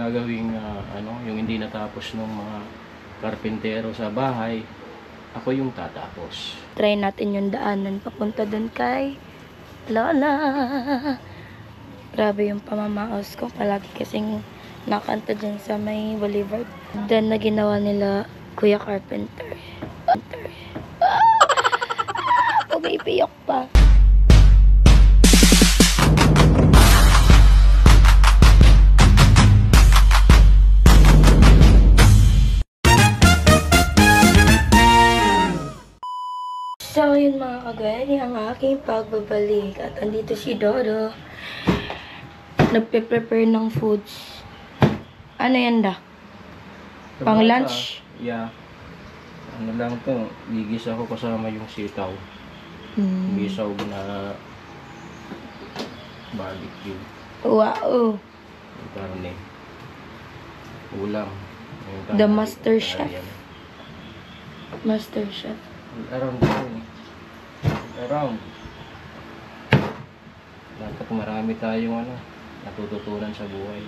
gagawing yung hindi natapos ng mga karpintero sa bahay, ako yung tatapos. Try natin yung daanan papunta dun kay Lola. Grabe yung pamamaos ko. Palagi kasing nakanta dyan sa may Boulevard. Then na ginawa nila Kuya Carpenter. Pumipiyok pa. So, yun mga kagani, ang aking pagbabalik. At andito si Dodo. Nagpe-prepare ng foods. Ano yan da? Pang lunch? Yeah. Ano lang to, gigisa ko kasama yung sitaw. Gisaw na barbecue. Wow! Yung karne. Ulam. The Master Chef. Master Chef. Around dito. Around. Dapat marami tayong natututunan sa buhay.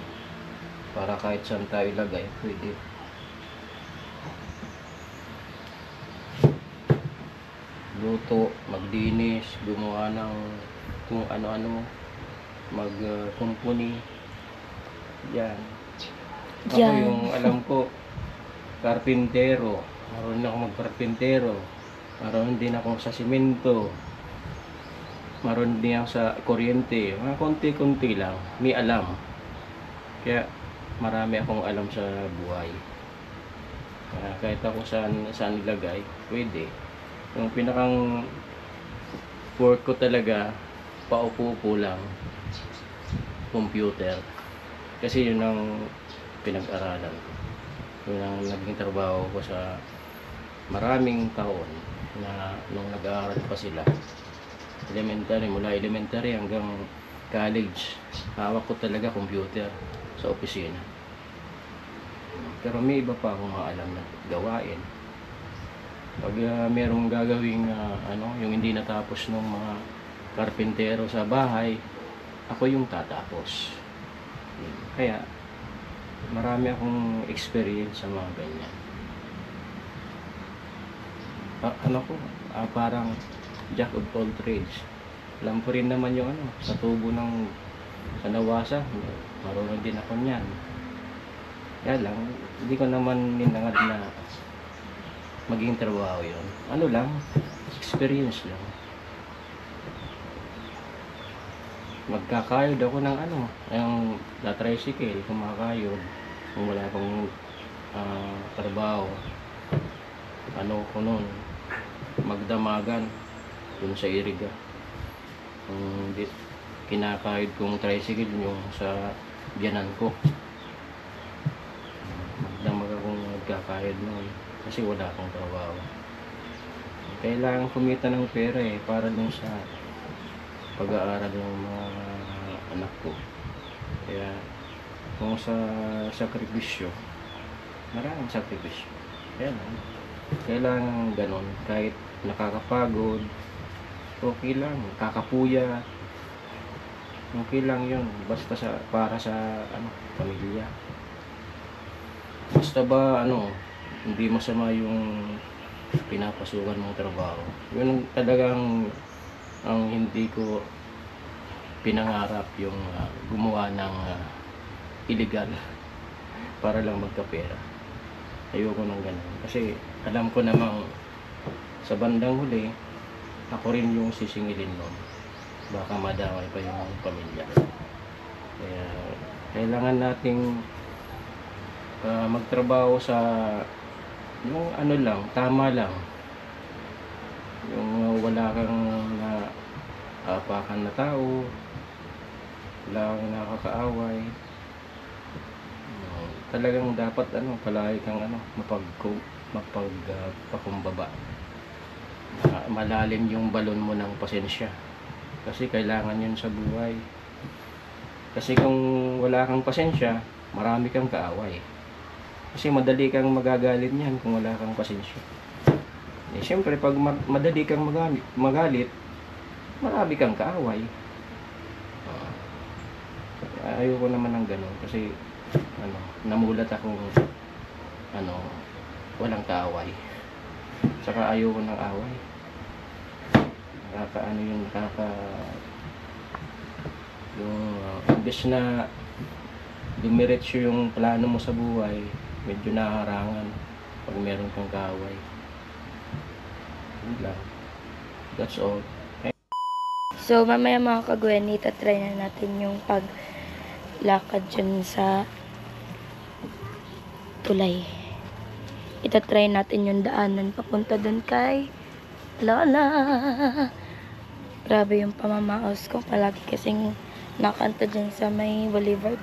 Para kahit saan tayo ilagay, pwede. Luto, magdinis, gumawa ng kung ano-ano, magkumpuni. Yan. Ako yung alam ko, karpintero. Marunong ako magkarpintero. Marunong din ako sa simento. Marunong din ako sa kuryente. Mga konti-konti lang. May alam. Kaya marami akong alam sa buhay. Kahit ako saan ilagay, pwede. Yung pinakang work ko talaga, paupo-upo lang. Computer. Kasi yun ang pinag-aralan ko. Yun ang naging trabaho ko sa maraming taon. Na nung nag-aaral pa sila, mula elementary hanggang college, hawak ko talaga computer sa opisina. Pero may iba pa akong alam na gawain. Pag merong gagawing yung hindi natapos ng mga karpintero sa bahay, ako yung tatapos. Kaya marami akong experience sa mga ganyan. Parang jack of all trades. Alam ko rin naman yung sa tubo ng nawasa, marunong din ako niyan. Kaya lang, hindi ko naman ninangad na maging trabaho yun. Ano lang, experience lang. Magkakayod ako ng yung na-tricycle, kumakayod. Kung wala akong trabaho, ko nun, magdamagan dun sa Iriga. Kinakahid kong tricycle yung sa biyanan ko. Magdamag akong magkakahid nun kasi wala akong trabaho. Kailangan kumita ng pera para dun sa pag-aaral ng mga anak ko. Kaya kung sa sakripisyo, maraming sakripisyo. Kaya lang, kailangan ganon, kahit nakakapagod, okay lang, kakapuya, okay lang yun, basta para sa pamilya. Basta ba hindi masama yung pinapasukan mong trabaho. Yun talagang ang hindi ko pinangarap, yung gumawa ng illegal para lang magkapera. Ayoko nang ganun. Kasi alam ko namang sa bandang huli, ako rin yung sisingilin nun. Baka madamay pa yung pamilya. Kaya kailangan nating magtrabaho sa yung lang, tama lang. Yung wala kang naapakan na tao, wala kang nakakaaway. Talagang dapat palagi kang mapagpakumbaba. Malalim yung balon mo ng pasensya. Kasi kailangan yun sa buhay. Kasi kung wala kang pasensya, marami kang kaaway. Kasi madali kang magagalit niyan kung wala kang pasensya. Siyempre, pag madali kang magalit, marami kang kaaway. Ayoko naman ng ganun kasi namulat akong walang kaaway. Saka ayoko ng away. Yung imbes na dumiretso yung plano mo sa buhay, medyo naharangan pag meron kang kaaway. Yun lang. That's all. So, mamaya mga kagwen, itatry na natin yung paglakad dyan sa tulay. Itatry natin yung daanan papunta dun kay Lola. Grabe yung pamamaos ko. Palagi kasing nakanta dyan sa may boulevard.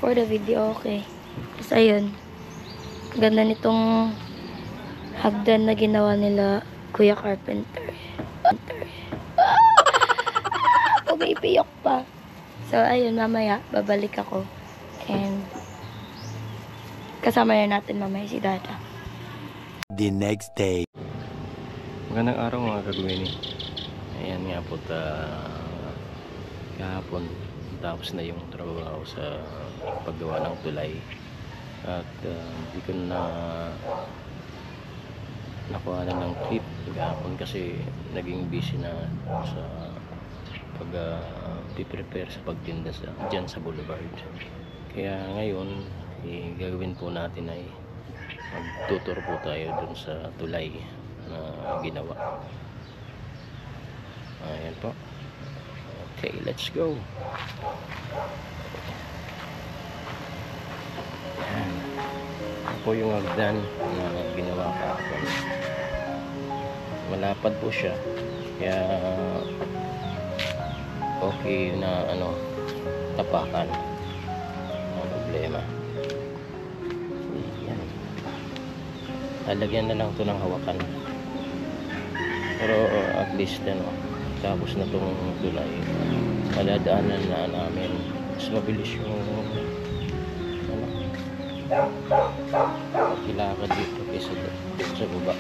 For the video, okay. Tapos ayun. Ganda nitong hagdan na ginawa nila Kuya Carpenter. Pumipiyok pa. So, ayun, mamaya, babalik ako. And, kasama na natin mamaya si Dada. The next day. Magandang araw mga kagwini. Ayan nga po, kahapon tapos na yung trabaho sa paggawa ng tulay. At hindi ko na nakuha na ng clip kahapon kasi naging busy na sa pag-prepare sa pagtinda dyan sa boulevard. Kaya ngayon gagawin po natin ay magtutur po tayo dun sa tulay na ginawa. Ayan po. Okay, let's go. Ayan. Ito po yung hagdan na ginawa kahapon. Malapad po siya, kaya okay na tapakan, ang problema. Yan, lalagyan na lang ito ng hawakan, pero at least tapos na itong tulay, maladaanan na namin, mas mabilis yung kilakad dito kaysa sa baba.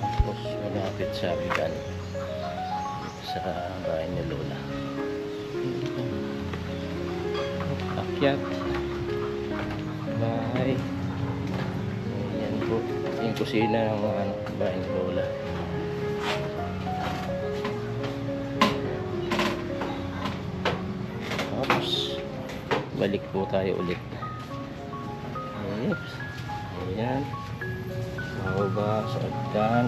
Tapos malapit sa bigan sa bahay ni Lola. Akyat bahay. Ayan po yung kusina ng bahay ni Lola. Tapos balik po tayo ulit. Oops. Ayan, mahaba sa agdan.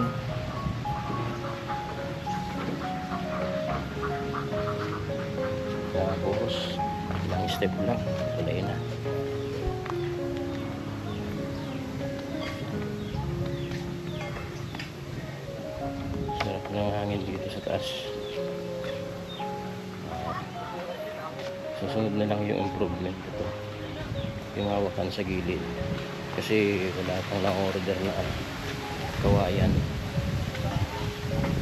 Tapos ilang step lang, tulay na. Sarap ng hangin dito sa taas. Susunod na lang yung improvement ito, yung hawakan sa gilid, kasi wala pang na-order na kawayan.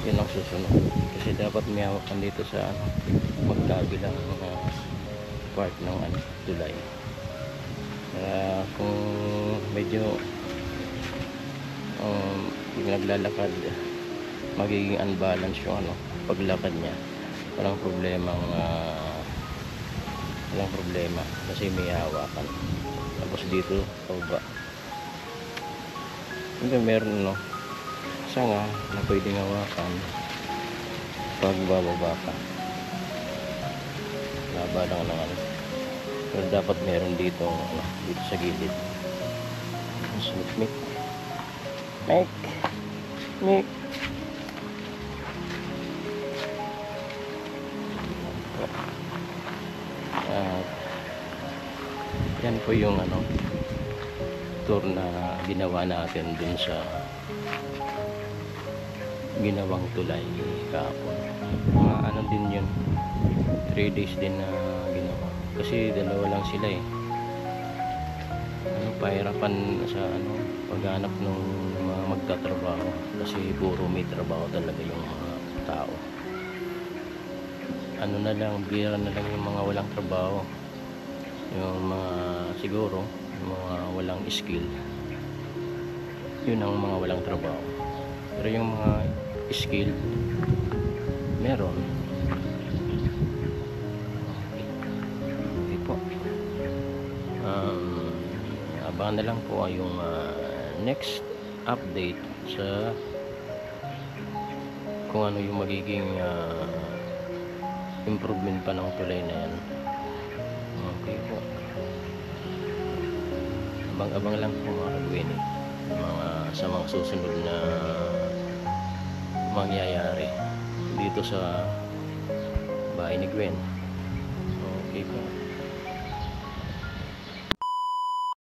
Yun ang susunod, kasi dapat may hawakan dito sa magkabilang part ng tulay. Kung medyo yung naglalakad, magiging unbalance yung paglakad niya. Walang problema kasi may hawakan. Tapos dito baba, hindi meron sanga na pwedeng hawakan pag bababa ka. Laba lang ng pero dapat meron dito dito sa gilid. Make yan po yung tour na ginawa natin dun sa ginawang tulay kahapon. Mga din yun, 3 days din na ginawa kasi dalawa lang sila pahirapan sa paghanap ng mga magtatrabaho kasi puro may trabaho talaga yung mga tao. ano na lang, bira na lang yung mga walang trabaho, yung mga siguro yung mga walang skill, yun ang mga walang trabaho. Pero yung mga skill meron. Okay po. Abangan na lang po yung next update sa kung ano yung magiging improvement pa ng tulay na yan. Okay po. Abang-abang lang po mga kagwini sa mga susunod na mangyayari dito sa bahay ni Gwen. Okay po.